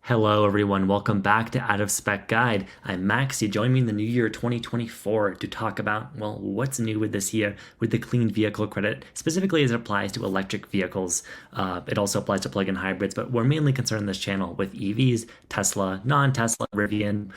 Hello, everyone. Welcome back to Out of Spec Guide. I'm Max. You join me in the new year 2024 to talk about, well, what's new with this year with the clean vehicle credit, specifically as it applies to electric vehicles. It also applies to plug-in hybrids, but we're mainly concerned in this channel with EVs, Tesla, non-Tesla, Rivian,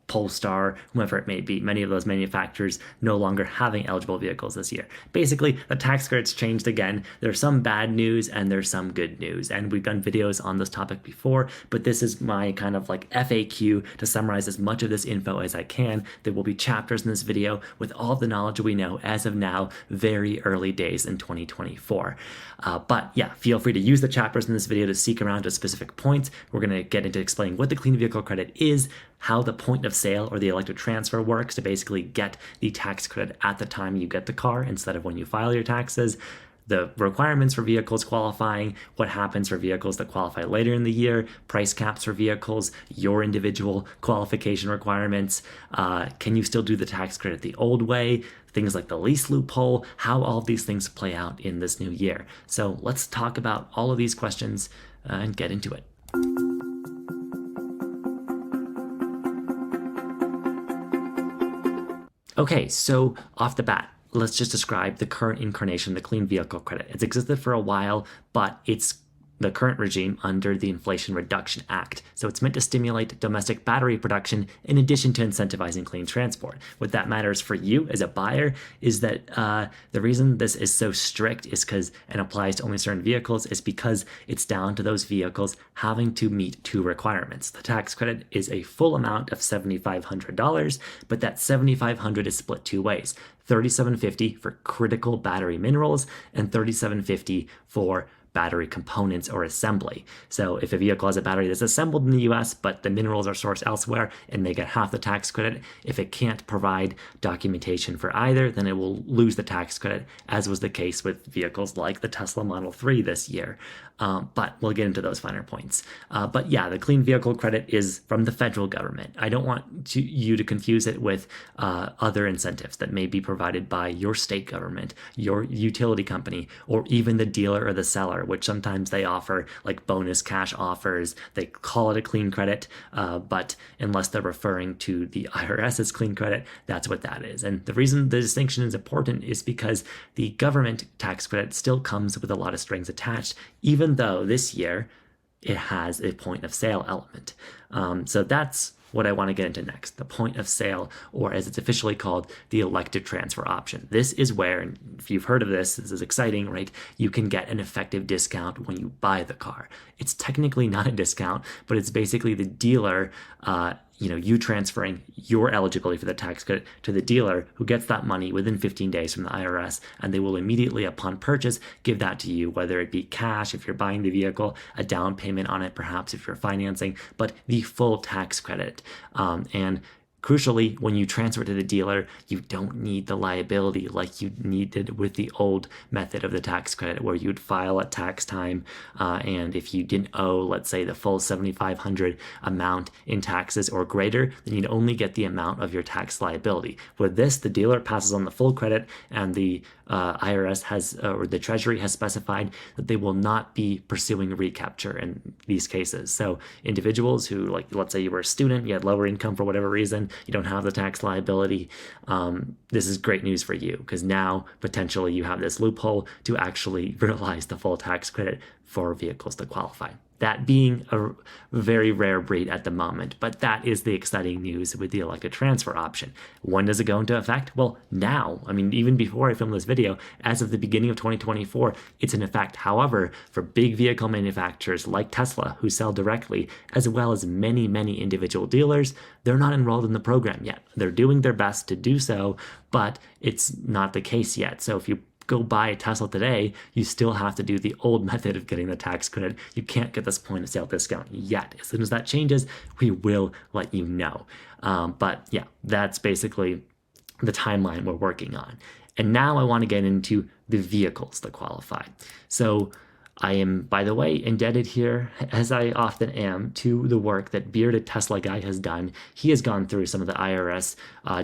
Polestar, whomever it may be. Many of those manufacturers no longer having eligible vehicles this year. Basically, the tax credits changed again. There's some bad news and there's some good news. And we've done videos on this topic before, but this is my kind of like FAQ to summarize as much of this info as I can. There will be chapters in this video with all the knowledge we know as of now, very early days in 2024. But yeah, feel free to use the chapters in this video to seek around to specific points. We're going to get into explaining what the clean vehicle credit is, how the point of sale or the electric transfer works to basically get the tax credit at the time you get the car instead of when you file your taxes, the requirements for vehicles qualifying, what happens for vehicles that qualify later in the year, price caps for vehicles, your individual qualification requirements, can you still do the tax credit the old way, things like the lease loophole, how all of these things play out in this new year. So let's talk about all of these questions and get into it. Okay, so off the bat, let's just describe the current incarnation of the clean vehicle credit. It's existed for a while, but it's the current regime under the Inflation Reduction Act. So it's meant to stimulate domestic battery production in addition to incentivizing clean transport. What that matters for you as a buyer is that the reason this is so strict is because and applies to only certain vehicles is because it's down to those vehicles having to meet two requirements. The tax credit is a full amount of $7,500, but that $7,500 is split two ways. $3,750 for critical battery minerals and $3,750 for battery components or assembly. So if a vehicle has a battery that's assembled in the US, but the minerals are sourced elsewhere and they get half the tax credit, if it can't provide documentation for either, then it will lose the tax credit, as was the case with vehicles like the Tesla Model 3 this year. But we'll get into those finer points. But yeah, the clean vehicle credit is from the federal government. I don't want you to confuse it with other incentives that may be provided by your state government, your utility company, or even the dealer or the seller, which sometimes they offer like bonus cash offers. They call it a clean credit, but unless they're referring to the IRS's clean credit, that's what that is. And the reason the distinction is important is because the government tax credit still comes with a lot of strings attached, even though this year it has a point of sale element. So that's what I want to get into next, the point of sale, or as it's officially called, the electric transfer option. This is where, and if you've heard of this, this is exciting, right? You can get an effective discount when you buy the car. It's technically not a discount, but it's basically the dealer, you transferring your eligibility for the tax credit to the dealer who gets that money within 15 days from the IRS, and they will immediately upon purchase give that to you, whether it be cash if you're buying the vehicle, a down payment on it perhaps if you're financing, but the full tax credit. And crucially, when you transfer to the dealer, you don't need the liability like you needed with the old method of the tax credit, where you'd file at tax time, and if you didn't owe, let's say, the full $7,500 amount in taxes or greater, then you'd only get the amount of your tax liability. With this, the dealer passes on the full credit, and the IRS has, or the Treasury has specified that they will not be pursuing recapture in these cases. So individuals who, like, let's say you were a student, you had lower income for whatever reason, you don't have the tax liability, this is great news for you, because now potentially you have this loophole to actually realize the full tax credit for vehicles that qualify. That being a very rare breed at the moment, but that is the exciting news with the electric transfer option. When does it go into effect? Well, now. I mean, even before I filmed this video, as of the beginning of 2024, it's in effect. However, for big vehicle manufacturers like Tesla, who sell directly, as well as many, many individual dealers, they're not enrolled in the program yet. They're doing their best to do so, but it's not the case yet. So if you go buy a Tesla today, you still have to do the old method of getting the tax credit. You can't get this point of sale discount yet. As soon as that changes, we will let you know. But yeah, that's basically the timeline we're working on. And now I want to get into the vehicles that qualify. So I am, by the way, indebted here, as I often am, to the work that Bearded Tesla Guy has done. He has gone through some of the IRS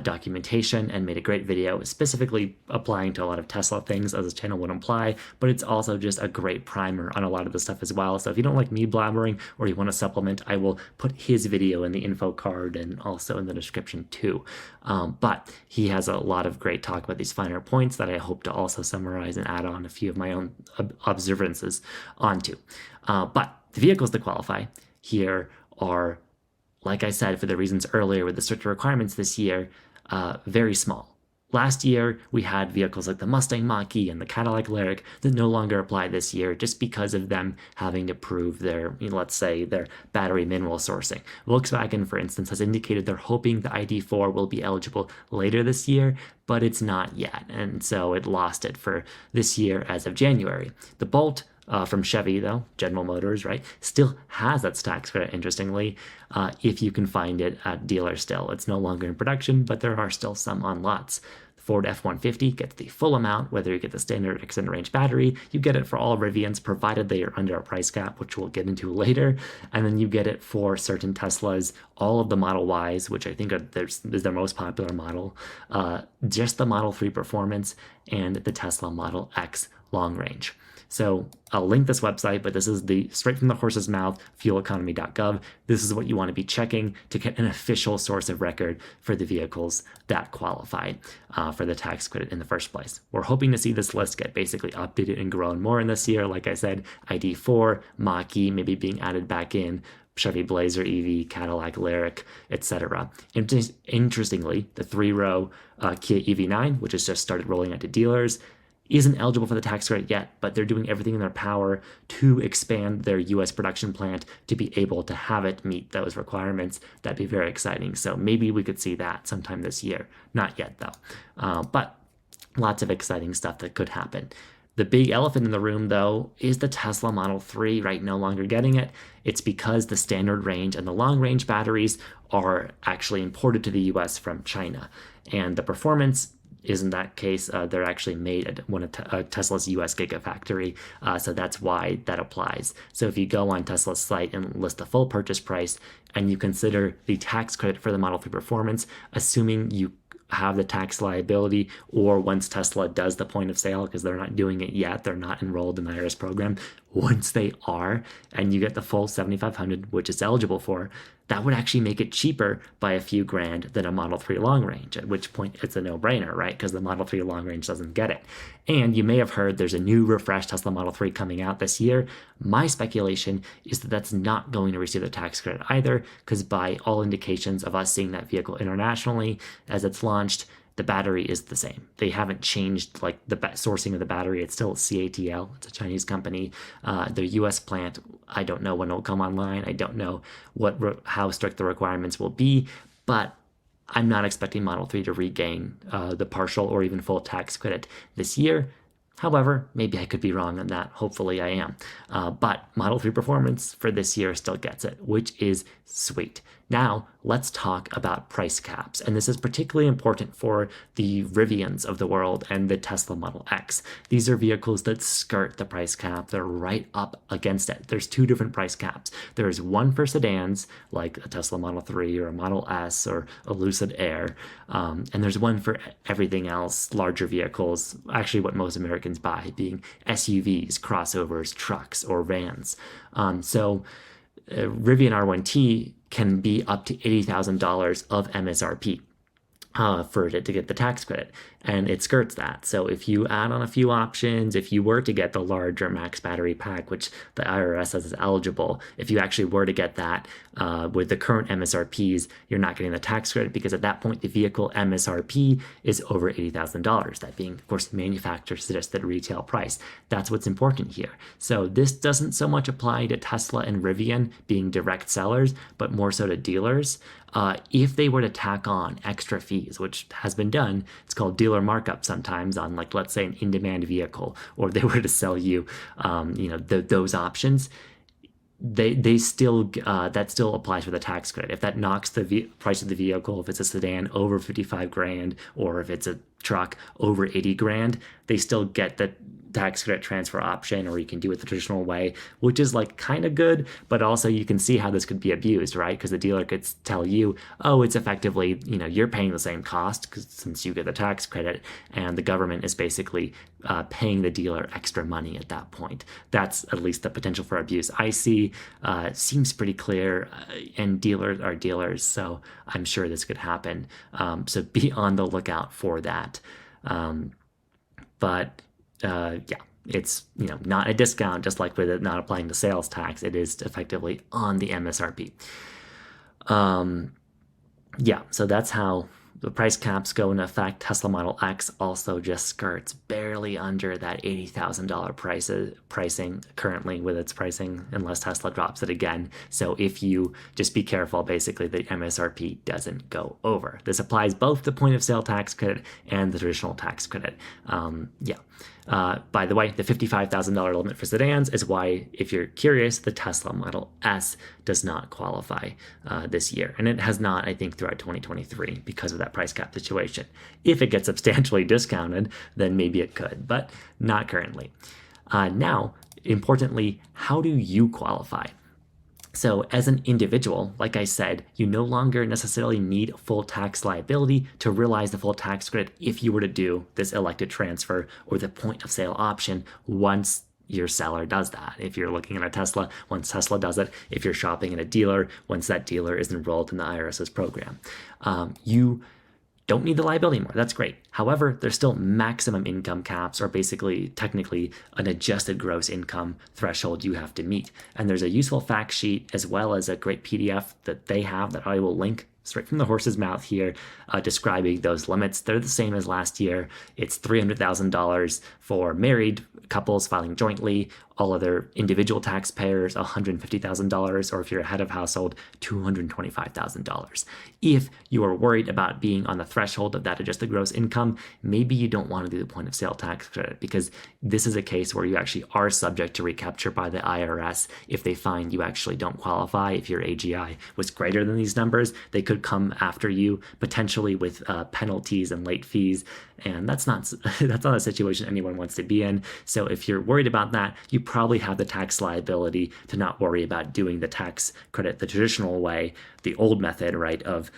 documentation and made a great video, specifically applying to a lot of Tesla things, as his channel would imply, but it's also just a great primer on a lot of the stuff as well. So if you don't like me blabbering or you want to supplement, I will put his video in the info card and also in the description too. But he has a lot of great talk about these finer points that I hope to also summarize and add on a few of my own observances onto. But the vehicles that qualify here are, like I said, for the reasons earlier with the stricter requirements this year, very small. Last year, we had vehicles like the Mustang Mach-E and the Cadillac Lyriq that no longer apply this year just because of them having to prove their, let's say, their battery mineral sourcing. Volkswagen, for instance, has indicated they're hoping the ID4 will be eligible later this year, but it's not yet, and so it lost it for this year as of January. The Bolt from Chevy, though, General Motors, right, still has that tax credit, interestingly, if you can find it at dealers still. It's no longer in production, but there are still some on lots. The Ford F-150 gets the full amount, whether you get the standard extended range battery, you get it for all Rivians, provided they are under a price cap, which we'll get into later, and then you get it for certain Teslas, all of the Model Ys, which I think is their most popular model, just the Model 3 Performance, and the Tesla Model X long range. So I'll link this website, but this is the straight from the horse's mouth, fueleconomy.gov. This is what you want to be checking to get an official source of record for the vehicles that qualified for the tax credit in the first place. We're hoping to see this list get basically updated and grown more in this year. Like I said, ID4, Mach-E maybe being added back in, Chevy Blazer EV, Cadillac Lyriq, etc. Interestingly, the three-row Kia EV9, which has just started rolling out to dealers, isn't eligible for the tax credit yet, but they're doing everything in their power to expand their U.S. production plant to be able to have it meet those requirements. That'd be very exciting. So maybe we could see that sometime this year. Not yet, though. But lots of exciting stuff that could happen. The big elephant in the room, though, is the Tesla Model 3, right? No longer getting it. It's because the standard range and the long range batteries are actually imported to the U.S. from China. And the performance is, in that case, they're actually made at one of Tesla's US Gigafactory, so that's why that applies. So if you go on Tesla's site and list the full purchase price, and you consider the tax credit for the Model 3 Performance, assuming you have the tax liability, or once Tesla does the point of sale, because they're not doing it yet, they're not enrolled in the IRS program. Once they are, and you get the full $7,500, which it's eligible for, that would actually make it cheaper by a few grand than a Model 3 long range, at which point it's a no-brainer, right? Because the Model 3 long range doesn't get it. And you may have heard there's a new refreshed Tesla Model 3 coming out this year. My speculation is that that's not going to receive the tax credit either, because by all indications of us seeing that vehicle internationally as it's launched, the battery is the same. They haven't changed like the sourcing of the battery. It's still CATL. It's a Chinese company. The U.S. plant, I don't know when it'll come online. I don't know how strict the requirements will be, but I'm not expecting Model 3 to regain the partial or even full tax credit this year. However, maybe I could be wrong on that. Hopefully I am. But Model 3 Performance for this year still gets it, which is sweet. Now, let's talk about price caps. And this is particularly important for the Rivians of the world and the Tesla Model X. These are vehicles that skirt the price cap. They're right up against it. There's two different price caps. There's one for sedans, like a Tesla Model 3 or a Model S or a Lucid Air. And there's one for everything else, larger vehicles, actually what most Americans buy, being SUVs, crossovers, trucks, or vans. Rivian R1T can be up to $80,000 of MSRP for it to get the tax credit, and it skirts that. So if you add on a few options, if you were to get the larger max battery pack, which the IRS says is eligible, if you actually were to get that with the current MSRPs, you're not getting the tax credit, because at that point the vehicle MSRP is over $80,000, that being, of course, manufacturer suggested retail price. That's what's important here. So this doesn't so much apply to Tesla and Rivian being direct sellers, but more so to dealers. If they were to tack on extra fees, which has been done, it's called dealer markup sometimes on, like, let's say an in-demand vehicle, or they were to sell you, those options, they still that still applies for the tax credit. If that knocks the price of the vehicle, if it's a sedan over 55 grand, or if it's a truck over 80 grand, they still get that tax credit transfer option, or you can do it the traditional way, which is like kind of good, but also you can see how this could be abused, right? Because the dealer could tell you, oh, it's effectively, you're paying the same cost since you get the tax credit, and the government is basically paying the dealer extra money at that point. That's at least the potential for abuse I see. Seems pretty clear, and dealers are dealers, so I'm sure this could happen. So be on the lookout for that. But yeah, it's not a discount, just like with it not applying the sales tax. It is effectively on the MSRP. Yeah, so that's how the price caps go into effect. Tesla Model X also just skirts barely under that $80,000 pricing currently with its pricing, unless Tesla drops it again. So if you just be careful, basically the MSRP doesn't go over. This applies both the point of sale tax credit and the traditional tax credit. Yeah. By the way, the $55,000 limit for sedans is why, if you're curious, the Tesla Model S does not qualify this year. And it has not, I think, throughout 2023 because of that price cap situation. If it gets substantially discounted, then maybe it could, but not currently. Now, importantly, how do you qualify? So as an individual, like I said, you no longer necessarily need full tax liability to realize the full tax credit if you were to do this elected transfer or the point of sale option once your seller does that. If you're looking at a Tesla, once Tesla does it, if you're shopping at a dealer, once that dealer is enrolled in the IRS's program, you don't need the liability anymore. That's great. However, there's still maximum income caps, or basically technically an adjusted gross income threshold you have to meet. And there's a useful fact sheet as well as a great PDF that they have that I will link straight from the horse's mouth here, describing those limits. They're the same as last year. It's $300,000 for married couples filing jointly, all other individual taxpayers, $150,000, or if you're a head of household, $225,000. If you are worried about being on the threshold of that adjusted gross income, maybe you don't want to do the point of sale tax credit, because this is a case where you actually are subject to recapture by the IRS if they find you actually don't qualify. If your AGI was greater than these numbers, they could come after you potentially with penalties and late fees, and that's not a situation anyone wants to be in. So if you're worried about that, you probably have the tax liability to not worry about doing the tax credit the traditional way, the old method, right, of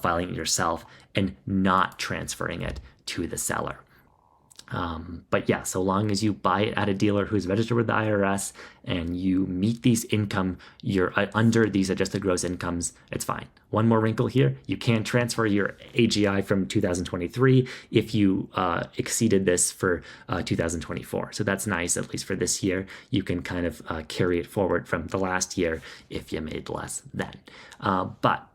filing it yourself and not transferring it to the seller. But yeah, so long as you buy it at a dealer who's registered with the IRS and you meet these income, you're under these adjusted gross incomes, it's fine. One more wrinkle here, you can transfer your AGI from 2023 if you exceeded this for 2024. So that's nice, at least for this year. You can kind of carry it forward from the last year if you made less then. But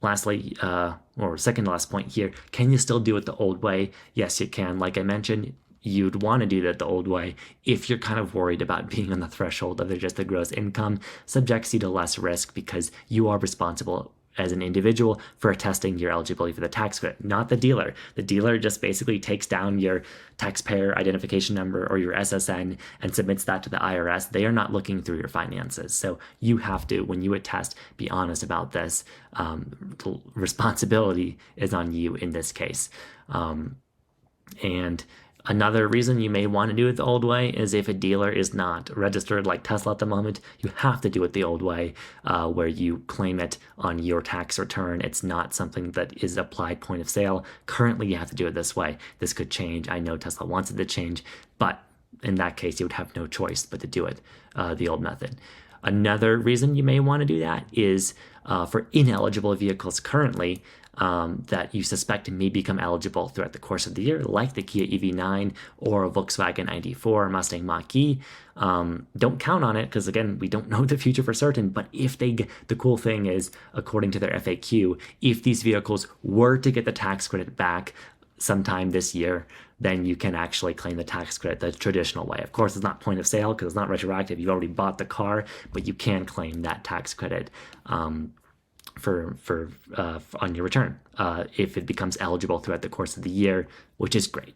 lastly, or second to last point here, can you still do it the old way? Yes, you can. Like I mentioned, you'd want to do that the old way if you're kind of worried about being on the threshold of just the gross income. Subjects you to less risk because you are responsible as an individual for attesting your eligibility for the tax credit, not the dealer. The dealer just basically takes down your taxpayer identification number or your SSN and submits that to the IRS. They are not looking through your finances. So you have to, when you attest, be honest about this. The responsibility is on you in this case. And another reason you may want to do it the old way is if a dealer is not registered like Tesla at the moment, you have to do it the old way, where you claim it on your tax return. It's not something that is applied point of sale. Currently, you have to do it this way. This could change. I know Tesla wants it to change, but in that case, you would have no choice but to do it the old method. Another reason you may want to do that is for ineligible vehicles currently, that you suspect may become eligible throughout the course of the year, like the Kia EV9 or a Volkswagen ID4 or Mustang Mach-E. Don't count on it because, again, we don't know the future for certain. But if they get, the cool thing is, according to their FAQ, if these vehicles were to get the tax credit back sometime this year, then you can actually claim the tax credit the traditional way. Of course, it's not point of sale because it's not retroactive. You've already bought the car, but you can claim that tax credit for on your return if it becomes eligible throughout the course of the year, which is great.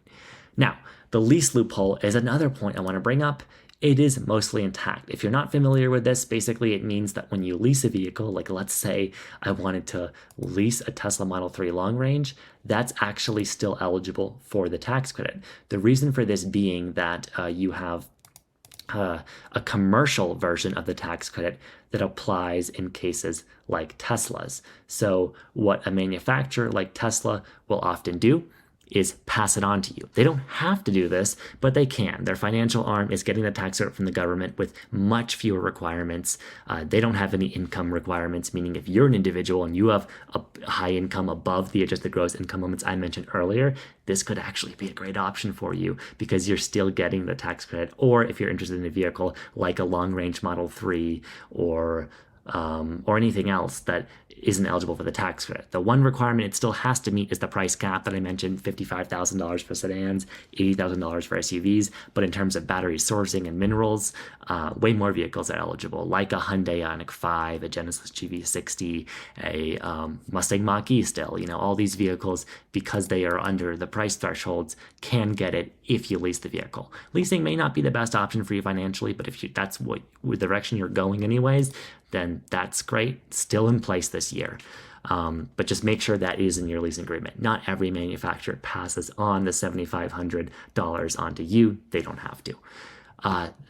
Now, the lease loophole is another point I want to bring up. it is mostly intact. If you're not familiar with this, basically it means that when you lease a vehicle, like let's say I wanted to lease a Tesla Model 3 long range, that's actually still eligible for the tax credit. The reason for this being that you have a commercial version of the tax credit that applies in cases like Tesla's. So what a manufacturer like Tesla will often do is pass it on to you. They don't have to do this, but they can. Their financial arm is getting the tax credit from the government with much fewer requirements. They don't have any income requirements, meaning if you're an individual and you have a high income above the adjusted gross income limits I mentioned earlier, this could actually be a great option for you because you're still getting the tax credit. Or if you're interested in a vehicle like a long-range Model 3 or anything else that isn't eligible for the tax credit. The one requirement it still has to meet is the price cap that I mentioned, $55,000 for sedans, $80,000 for SUVs. But in terms of battery sourcing and minerals, way more vehicles are eligible, like a Hyundai Ioniq 5, a Genesis GV60, a Mustang Mach-E still. All these vehicles, because they are under the price thresholds, can get it if you lease the vehicle. Leasing may not be the best option for you financially, but if that's what the direction you're going anyways, then that's great. Still in place this year. But just make sure that is in your leasing agreement. Not every manufacturer passes on the $7,500 onto you. They don't have to.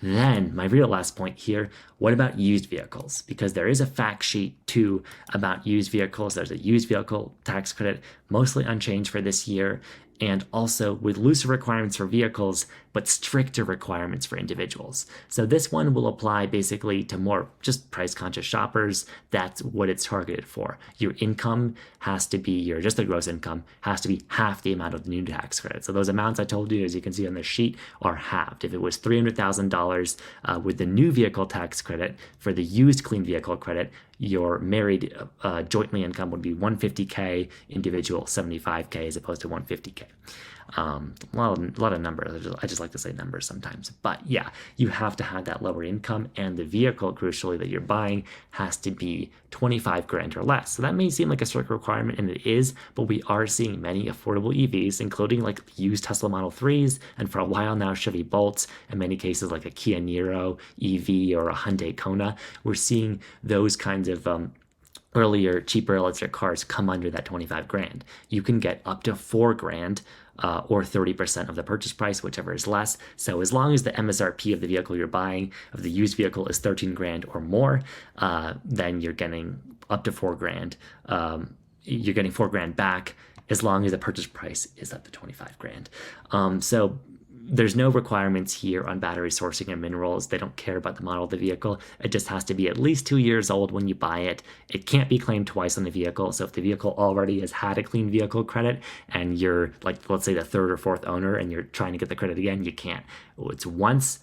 Then my real last point here, what about used vehicles? Because there is a fact sheet too about used vehicles. There's a used vehicle tax credit, mostly unchanged for this year, and also with looser requirements for vehicles, but stricter requirements for individuals. So this one will apply basically to more just price-conscious shoppers. That's what it's targeted for. Your income has to be, your adjusted gross income has to be half the amount of the new tax credit. So those amounts I told you, as you can see on the sheet, are halved. If it was $300,000 with the new vehicle tax credit, for the used clean vehicle credit, your married jointly income would be $150K, individual $75K as opposed to $150K. A lot of numbers. I just like to say numbers sometimes. But yeah, you have to have that lower income, and the vehicle, crucially, that you're buying has to be 25 grand or less. So that may seem like a strict requirement, and it is, but we are seeing many affordable EVs, including like used Tesla Model 3s, and for a while now, Chevy Bolts, in many cases like a Kia Niro EV or a Hyundai Kona. We're seeing those kinds of earlier, cheaper electric cars come under that 25 grand. You can get up to 4 grand or 30% of the purchase price, whichever is less. So as long as the MSRP of the vehicle you're buying, of the used vehicle, is 13 grand or more, then you're getting up to 4 grand. You're getting 4 grand back as long as the purchase price is up to 25 grand. So there's no requirements here on battery sourcing and minerals. They don't care about the model of the vehicle. It just has to be at least 2 years old when you buy it. It can't be claimed twice on the vehicle. So if the vehicle already has had a clean vehicle credit and you're, like, let's say the third or fourth owner and you're trying to get the credit again, you can't. It's once.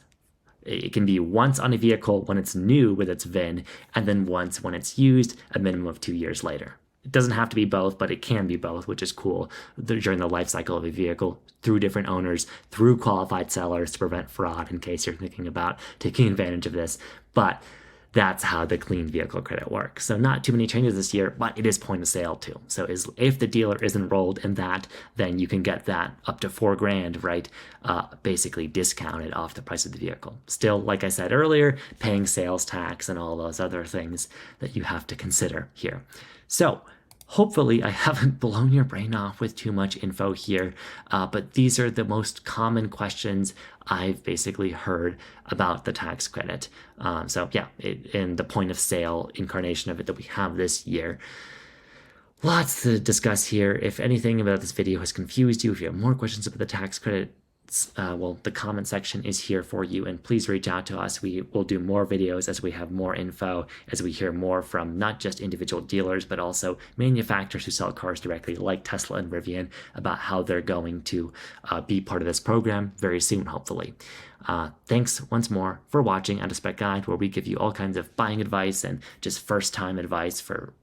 It can be once on a vehicle when it's new with its VIN, and then once when it's used, a minimum of 2 years later. It doesn't have to be both, but it can be both, which is cool during the life cycle of a vehicle, through different owners, through qualified sellers to prevent fraud, in case you're thinking about taking advantage of this. But that's how the clean vehicle credit works. So not too many changes this year, but it is point of sale too. So if the dealer is enrolled in that, then you can get that up to 4 grand, right? Basically discounted off the price of the vehicle. Still, like I said earlier, paying sales tax and all those other things that you have to consider here. So hopefully I haven't blown your brain off with too much info here, but these are the most common questions I've basically heard about the tax credit. So yeah, in the point of sale incarnation of it that we have this year. Lots to discuss here. If anything about this video has confused you, if you have more questions about the tax credit, well, the comment section is here for you, and please reach out to us. We will do more videos as we have more info, as we hear more from not just individual dealers, but also manufacturers who sell cars directly, like Tesla and Rivian, about how they're going to be part of this program very soon, hopefully. Thanks once more for watching Out of Spec Guide, where we give you all kinds of buying advice and just first-time advice for,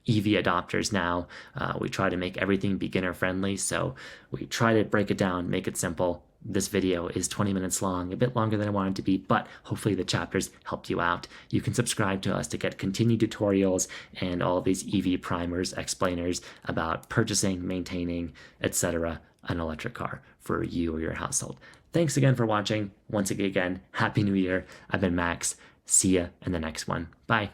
EV adopters now. We try to make everything beginner friendly, so we try to break it down, make it simple. This video is 20 minutes long, a bit longer than I wanted it to be, but hopefully the chapters helped you out. You can subscribe to us to get continued tutorials and all these EV primers, explainers about purchasing, maintaining, etc. an electric car for you or your household. Thanks again for watching. Once again, Happy New Year. I've been Max. See ya in the next one. Bye.